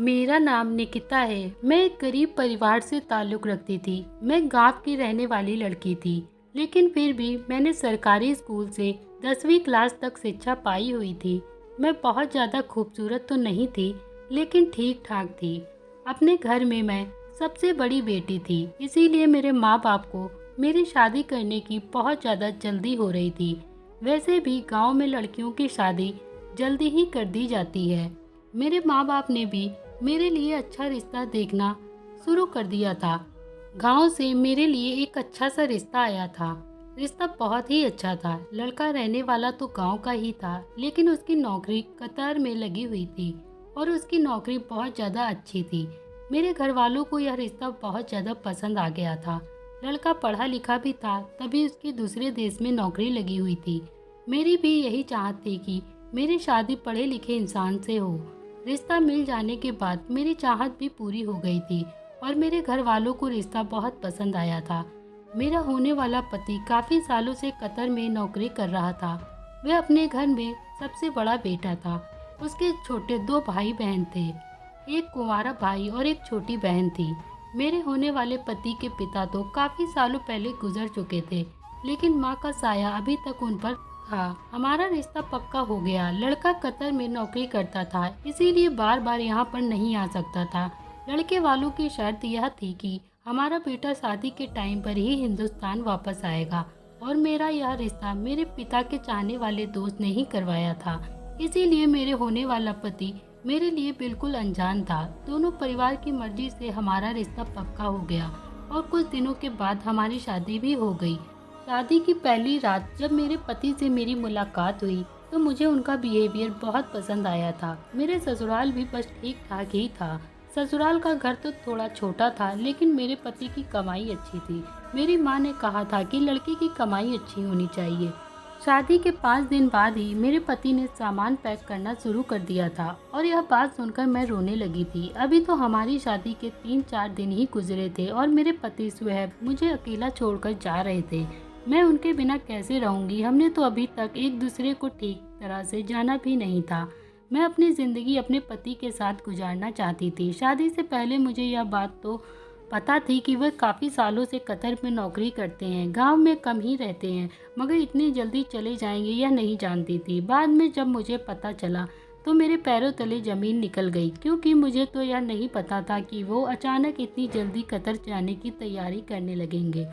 मेरा नाम निकिता है। मैं एक गरीब परिवार से ताल्लुक़ रखती थी। मैं गांव की रहने वाली लड़की थी, लेकिन फिर भी मैंने सरकारी स्कूल से 10वीं क्लास तक शिक्षा पाई हुई थी। मैं बहुत ज़्यादा खूबसूरत तो नहीं थी, लेकिन ठीक ठाक थी। अपने घर में मैं सबसे बड़ी बेटी थी, इसीलिए मेरे माँ बाप को मेरी शादी करने की बहुत ज़्यादा जल्दी हो रही थी। वैसे भी गांव में लड़कियों की शादी जल्दी ही कर दी जाती है। मेरे माँ बाप ने भी मेरे लिए अच्छा रिश्ता देखना शुरू कर दिया था। गांव से मेरे लिए एक अच्छा सा रिश्ता आया था। रिश्ता बहुत ही अच्छा था। लड़का रहने वाला तो गांव का ही था, लेकिन उसकी नौकरी कतार में लगी हुई थी और उसकी नौकरी बहुत ज़्यादा अच्छी थी। मेरे घर वालों को यह रिश्ता बहुत ज़्यादा पसंद आ गया था। लड़का पढ़ा लिखा भी था, तभी उसकी दूसरे देश में नौकरी लगी हुई थी। मेरी भी यही चाहत थी कि मेरी शादी पढ़े लिखे इंसान से हो। रिश्ता मिल जाने के बाद मेरी चाहत भी पूरी हो गई थी और मेरे घर वालों को रिश्ता बहुत पसंद आया था। मेरा होने वाला पति काफ़ी सालों से कतर में नौकरी कर रहा था। वह अपने घर में सबसे बड़ा बेटा था। उसके छोटे 2 भाई बहन थे, एक कुंवारा भाई और एक छोटी बहन थी। मेरे होने वाले पति के पिता तो काफ़ी सालों पहले गुजर चुके थे, लेकिन माँ का साया अभी तक उन पर था। हमारा रिश्ता पक्का हो गया। लड़का कतर में नौकरी करता था, इसीलिए बार बार यहाँ पर नहीं आ सकता था। लड़के वालों की शर्त यह थी कि हमारा बेटा शादी के टाइम पर ही हिंदुस्तान वापस आएगा, और मेरा यह रिश्ता मेरे पिता के चाहने वाले दोस्त ने ही करवाया था। इसीलिए मेरे होने वाला पति मेरे लिए बिल्कुल अनजान था। दोनों परिवार की मर्जी से हमारा रिश्ता पक्का हो गया और कुछ दिनों के बाद हमारी शादी भी हो गई। शादी की पहली रात जब मेरे पति से मेरी मुलाकात हुई तो मुझे उनका बिहेवियर बहुत पसंद आया था। मेरे ससुराल भी बस ठीक ठाक ही था। ससुराल का घर तो थोड़ा छोटा था, लेकिन मेरे पति की कमाई अच्छी थी। मेरी माँ ने कहा था कि लड़की की कमाई अच्छी होनी चाहिए। शादी के 5 दिन बाद ही मेरे पति ने सामान पैक करना शुरू कर दिया था और यह बात सुनकर मैं रोने लगी थी। अभी तो हमारी शादी के 3-4 दिन ही गुजरे थे और मेरे पति सुहेब मुझे अकेला छोड़कर जा रहे थे। मैं उनके बिना कैसे रहूंगी? हमने तो अभी तक एक दूसरे को ठीक तरह से जाना भी नहीं था। मैं अपनी ज़िंदगी अपने पति के साथ गुजारना चाहती थी। शादी से पहले मुझे यह बात तो पता थी कि वह काफ़ी सालों से कतर में नौकरी करते हैं, गांव में कम ही रहते हैं, मगर इतनी जल्दी चले जाएंगे यह नहीं जानती थी। बाद में जब मुझे पता चला तो मेरे पैरों तले ज़मीन निकल गई, क्योंकि मुझे तो यह नहीं पता था कि वो अचानक इतनी जल्दी कतर जाने की तैयारी करने लगेंगे।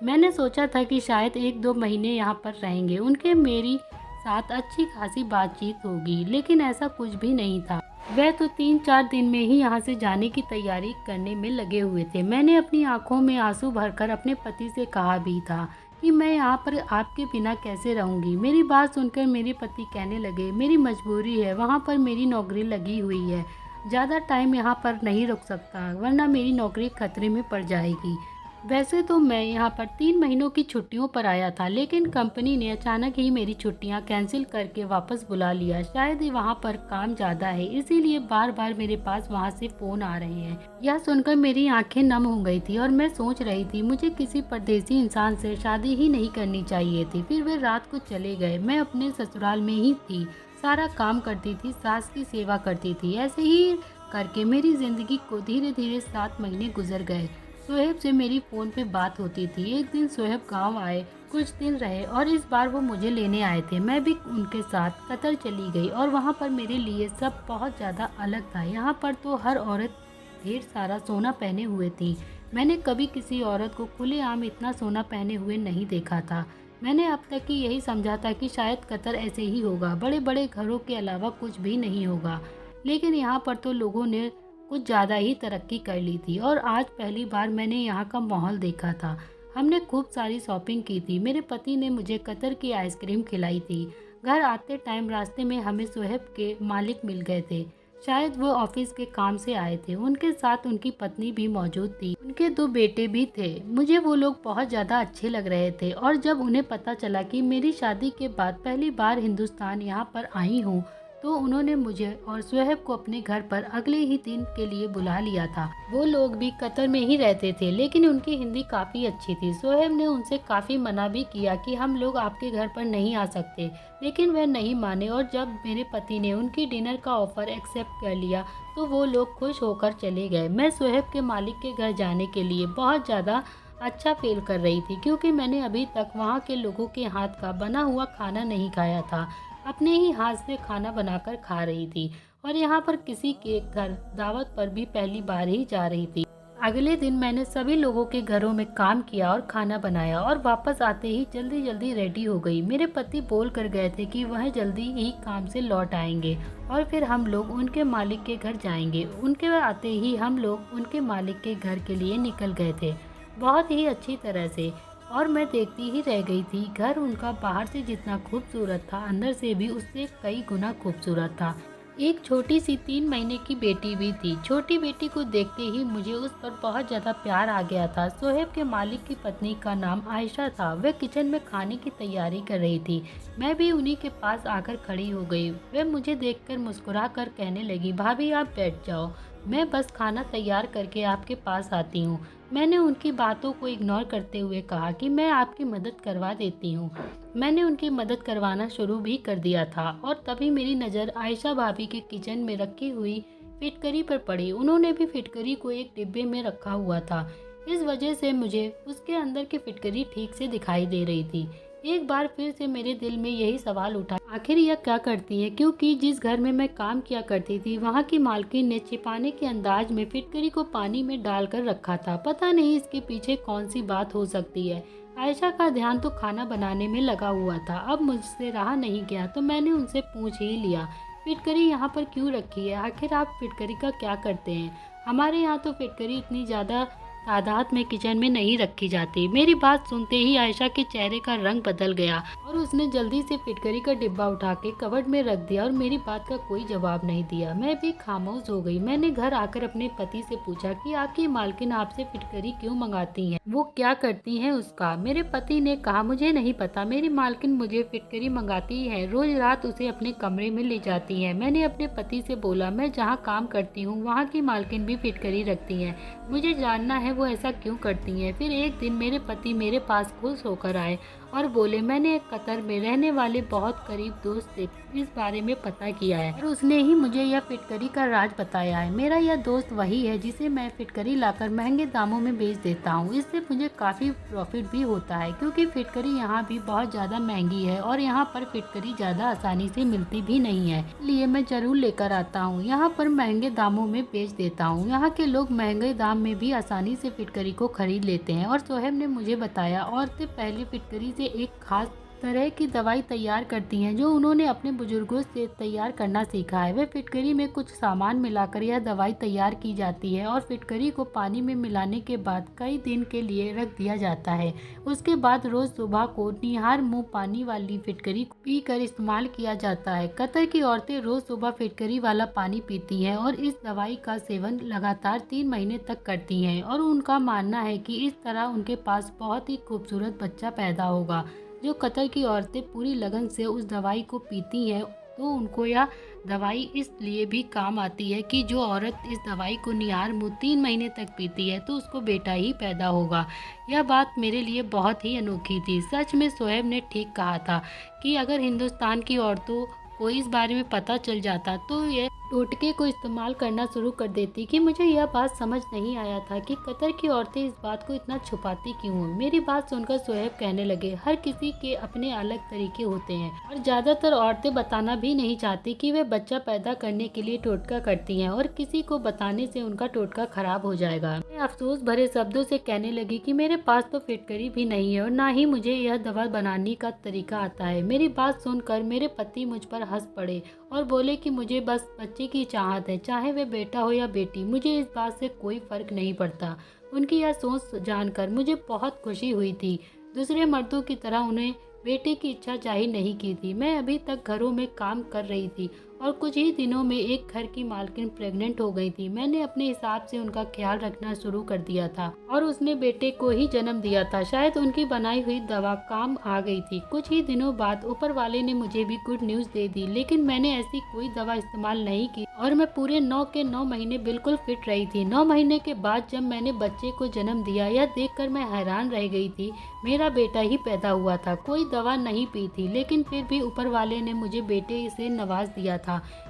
मैंने सोचा था कि शायद 1-2 महीने यहाँ पर रहेंगे, उनके मेरी साथ अच्छी खासी बातचीत होगी, लेकिन ऐसा कुछ भी नहीं था। वह तो 3-4 दिन में ही यहाँ से जाने की तैयारी करने में लगे हुए थे। मैंने अपनी आंखों में आंसू भरकर अपने पति से कहा भी था कि मैं यहाँ पर आपके बिना कैसे रहूँगी। मेरी बात सुनकर मेरे पति कहने लगे, मेरी मजबूरी है, वहाँ पर मेरी नौकरी लगी हुई है, ज़्यादा टाइम यहाँ पर नहीं रुक सकता, वरना मेरी नौकरी खतरे में पड़ जाएगी। वैसे तो मैं यहाँ पर 3 महीनों की छुट्टियों पर आया था, लेकिन कंपनी ने अचानक ही मेरी छुट्टियाँ कैंसिल करके वापस बुला लिया। शायद ही वहाँ पर काम ज़्यादा है, इसीलिए बार बार मेरे पास वहाँ से फ़ोन आ रहे हैं। यह सुनकर मेरी आंखें नम हो गई थी और मैं सोच रही थी मुझे किसी परदेसी इंसान से शादी ही नहीं करनी चाहिए थी। फिर वे रात को चले गए। मैं अपने ससुराल में ही थी, सारा काम करती थी, सास की सेवा करती थी। ऐसे ही करके मेरी ज़िंदगी को धीरे धीरे 7 महीने गुजर गए। सोहेब से मेरी फ़ोन पे बात होती थी। एक दिन सोहेब गांव आए, कुछ दिन रहे और इस बार वो मुझे लेने आए थे। मैं भी उनके साथ कतर चली गई और वहाँ पर मेरे लिए सब बहुत ज़्यादा अलग था। यहाँ पर तो हर औरत ढेर सारा सोना पहने हुए थी। मैंने कभी किसी औरत को खुलेआम इतना सोना पहने हुए नहीं देखा था। मैंने अब तक ही यही समझा था कि शायद कतर ऐसे ही होगा, बड़े बड़े घरों के अलावा कुछ भी नहीं होगा, लेकिन यहाँ पर तो लोगों ने कुछ ज़्यादा ही तरक्की कर ली थी और आज पहली बार मैंने यहाँ का माहौल देखा था। हमने खूब सारी शॉपिंग की थी। मेरे पति ने मुझे कतर की आइसक्रीम खिलाई थी। घर आते टाइम रास्ते में हमें सोहेब के मालिक मिल गए थे। शायद वो ऑफिस के काम से आए थे। उनके साथ उनकी पत्नी भी मौजूद थी। उनके 2 बेटे भी थे। मुझे वो लोग बहुत ज़्यादा अच्छे लग रहे थे और जब उन्हें पता चला कि मेरी शादी के बाद पहली बार हिंदुस्तान यहाँ पर आई हूँ तो उन्होंने मुझे और सुहेब को अपने घर पर अगले ही दिन के लिए बुला लिया था। वो लोग भी कतर में ही रहते थे, लेकिन उनकी हिंदी काफ़ी अच्छी थी। सुहेब ने उनसे काफ़ी मना भी किया कि हम लोग आपके घर पर नहीं आ सकते, लेकिन वह नहीं माने और जब मेरे पति ने उनकी डिनर का ऑफ़र एक्सेप्ट कर लिया तो वो लोग खुश होकर चले गए। मैं सुहेब के मालिक के घर जाने के लिए बहुत ज़्यादा अच्छा फील कर रही थी, क्योंकि मैंने अभी तक वहाँ के लोगों के हाथ का बना हुआ खाना नहीं खाया था। अपने ही हाथ से खाना बनाकर खा रही थी और यहाँ पर किसी के घर दावत पर भी पहली बार ही जा रही थी। अगले दिन मैंने सभी लोगों के घरों में काम किया और खाना बनाया और वापस आते ही जल्दी जल्दी रेडी हो गई। मेरे पति बोल कर गए थे कि वह जल्दी ही काम से लौट आएंगे और फिर हम लोग उनके मालिक के घर जाएंगे। उनके आते ही हम लोग उनके मालिक के घर के लिए निकल गए थे, बहुत ही अच्छी तरह से। और मैं देखती ही रह गई थी। घर उनका बाहर से जितना खूबसूरत था, अंदर से भी उससे कई गुना खूबसूरत था। एक छोटी सी 3 महीने की बेटी भी थी। छोटी बेटी को देखते ही मुझे उस पर बहुत ज़्यादा प्यार आ गया था। सुहेब के मालिक की पत्नी का नाम आयशा था। वह किचन में खाने की तैयारी कर रही थी। मैं भी उन्हीं के पास आकर खड़ी हो गई। वह मुझे देखकर मुस्कुरा कर कहने लगी, भाभी आप बैठ जाओ, मैं बस खाना तैयार करके आपके पास आती हूँ। मैंने उनकी बातों को इग्नोर करते हुए कहा कि मैं आपकी मदद करवा देती हूँ। मैंने उनकी मदद करवाना शुरू भी कर दिया था और तभी मेरी नज़र आयशा भाभी के किचन में रखी हुई फिटकरी पर पड़ी। उन्होंने भी फिटकरी को एक डिब्बे में रखा हुआ था, इस वजह से मुझे उसके अंदर की फिटकरी ठीक से दिखाई दे रही थी। एक बार फिर से मेरे दिल में यही सवाल उठा, आखिर यह क्या करती है, क्योंकि जिस घर में मैं काम किया करती थी वहाँ की मालकिन ने छिपाने के अंदाज में फिटकरी को पानी में डालकर रखा था। पता नहीं इसके पीछे कौन सी बात हो सकती है। आयशा का ध्यान तो खाना बनाने में लगा हुआ था। अब मुझसे रहा नहीं गया तो मैंने उनसे पूछ ही लिया, फिटकरी यहाँ पर क्यों रखी है, आखिर आप फिटकरी का क्या करते हैं? हमारे यहाँ तो फिटकरी इतनी ज़्यादा तादाद में किचन में नहीं रखी जाती। मेरी बात सुनते ही आयशा के चेहरे का रंग बदल गया और उसने जल्दी से फिटकरी का डिब्बा उठा के कबर्ड में रख दिया और मेरी बात का कोई जवाब नहीं दिया। मैं भी खामोश हो गई। मैंने घर आकर अपने पति से पूछा कि आपकी मालकिन आपसे फिटकरी क्यों मंगाती हैं, वो क्या करती हैं उसका? मेरे पति ने कहा, मुझे नहीं पता, मेरी मालकिन मुझे फिटकरी मंगाती है, रोज रात उसे अपने कमरे में ले जाती है। मैंने अपने पति से बोला, मैं जहाँ काम करती हूँ वहाँ की मालकिन भी फिटकरी रखती हैं, मुझे जानना है वो ऐसा क्यों करती हैं। फिर एक दिन मेरे पति मेरे पास खुश होकर आए और बोले, मैंने एक कतर में रहने वाले बहुत करीब दोस्त से इस बारे में पता किया है और उसने ही मुझे यह फिटकरी का राज बताया है। मेरा यह दोस्त वही है जिसे मैं फिटकरी लाकर महंगे दामों में बेच देता हूँ। इससे मुझे काफ़ी प्रॉफिट भी होता है, क्योंकि फिटकरी यहाँ भी बहुत ज़्यादा महंगी है और यहाँ पर फिटकरी ज़्यादा आसानी से मिलती भी नहीं है, इसलिए मैं ज़रूर लेकर आता हूँ, यहाँ पर महंगे दामों में बेच देता हूँ। यहाँ के लोग महंगे दाम में भी आसानी से फिटकरी को खरीद लेते हैं। और सोहेब ने मुझे बताया, औरतें पहले फिटकरी से एक खास तरह की दवाई तैयार करती हैं जो उन्होंने अपने बुजुर्गों से तैयार करना सीखा है। वे फिटकरी में कुछ सामान मिलाकर यह दवाई तैयार की जाती है और फिटकरी को पानी में मिलाने के बाद कई दिन के लिए रख दिया जाता है। उसके बाद रोज सुबह को निहार मुंह पानी वाली फिटकरी पीकर इस्तेमाल किया जाता है। कतर की औरतें रोज सुबह फिटकरी वाला पानी पीती हैं और इस दवाई का सेवन लगातार 3 महीने तक करती हैं और उनका मानना है कि इस तरह उनके पास बहुत ही खूबसूरत बच्चा पैदा होगा। जो कतर की औरतें पूरी लगन से उस दवाई को पीती हैं तो उनको यह दवाई इसलिए भी काम आती है कि जो औरत इस दवाई को निहार मुँह 3 महीने तक पीती है तो उसको बेटा ही पैदा होगा। यह बात मेरे लिए बहुत ही अनोखी थी। सच में सोहेब ने ठीक कहा था कि अगर हिंदुस्तान की औरतों को इस बारे में पता चल जाता तो ये टोटके को इस्तेमाल करना शुरू कर देती। कि मुझे यह बात समझ नहीं आया था कि कतर की औरतें इस बात को इतना छुपाती क्यों हैं। मेरी बात सुनकर सोहेब कहने लगे, हर किसी के अपने अलग तरीके होते हैं और ज़्यादातर औरतें बताना भी नहीं चाहती कि वे बच्चा पैदा करने के लिए टोटका करती हैं और किसी को बताने से उनका टोटका खराब हो जाएगा। मैं अफसोस भरे शब्दों से कहने लगी कि मेरे पास तो फिटकरी भी नहीं है और ना ही मुझे यह दवा बनाने का तरीका आता है। मेरी बात सुनकर मेरे पति मुझ पर हंस पड़े और बोले कि मुझे बस बच्चे की चाहत है, चाहे वे बेटा हो या बेटी, मुझे इस बात से कोई फर्क नहीं पड़ता। उनकी यह सोच जानकर मुझे बहुत खुशी हुई थी। दूसरे मर्दों की तरह उन्हें बेटे की इच्छा जाहिर नहीं की थी। मैं अभी तक घरों में काम कर रही थी और कुछ ही दिनों में एक घर की मालकिन प्रेग्नेंट हो गई थी। मैंने अपने हिसाब से उनका ख्याल रखना शुरू कर दिया था और उसने बेटे को ही जन्म दिया था। शायद उनकी बनाई हुई दवा काम आ गई थी। कुछ ही दिनों बाद ऊपर वाले ने मुझे भी गुड न्यूज दे दी, लेकिन मैंने ऐसी कोई दवा इस्तेमाल नहीं की और मैं पूरे 9 के 9 महीने बिल्कुल फिट रही थी। 9 महीने के बाद जब मैंने बच्चे को जन्म दिया, यह देखकर मैं हैरान रह गई थी। मेरा बेटा ही पैदा हुआ था, कोई दवा नहीं पी थी, लेकिन फिर भी ऊपर वाले ने मुझे बेटे से नवाज दिया था।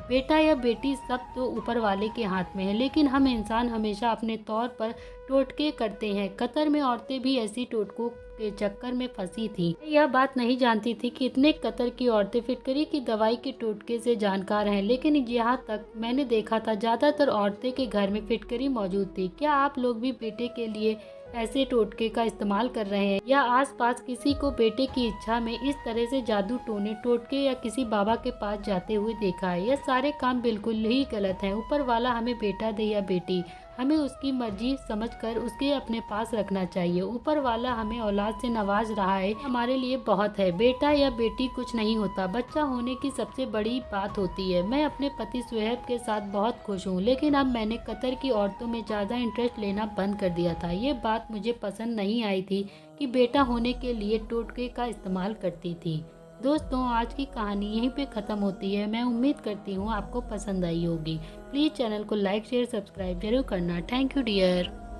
बेटा या बेटी सब तो ऊपर वाले के हाथ में है, लेकिन हम इंसान हमेशा अपने तौर पर टोटके करते हैं। कतर में औरतें भी ऐसी टोटकों के चक्कर में फंसी थी। मैं यह बात नहीं जानती थी कि इतने कतर की औरतें फिटकरी की दवाई के टोटके से जानकार हैं, लेकिन यहाँ तक मैंने देखा था ज्यादातर औरतें के घर में फिटकरी मौजूद थी। क्या आप लोग भी बेटे के लिए ऐसे टोटके का इस्तेमाल कर रहे हैं या आसपास किसी को बेटे की इच्छा में इस तरह से जादू टोने टोटके या किसी बाबा के पास जाते हुए देखा है? यह सारे काम बिल्कुल ही गलत हैं। ऊपर वाला हमें बेटा दे या बेटी, हमें उसकी मर्जी समझकर उसके अपने पास रखना चाहिए। ऊपर वाला हमें औलाद से नवाज रहा है, हमारे लिए बहुत है। बेटा या बेटी कुछ नहीं होता, बच्चा होने की सबसे बड़ी बात होती है। मैं अपने पति सुहेब के साथ बहुत खुश हूँ, लेकिन अब मैंने कतर की औरतों में ज़्यादा इंटरेस्ट लेना बंद कर दिया था। ये बात मुझे पसंद नहीं आई थी कि बेटा होने के लिए टोटके का इस्तेमाल करती थी। दोस्तों, आज की कहानी यहीं पे ख़त्म होती है। मैं उम्मीद करती हूँ आपको पसंद आई होगी। प्लीज़ चैनल को लाइक शेयर सब्सक्राइब जरूर करना। Thank you dear.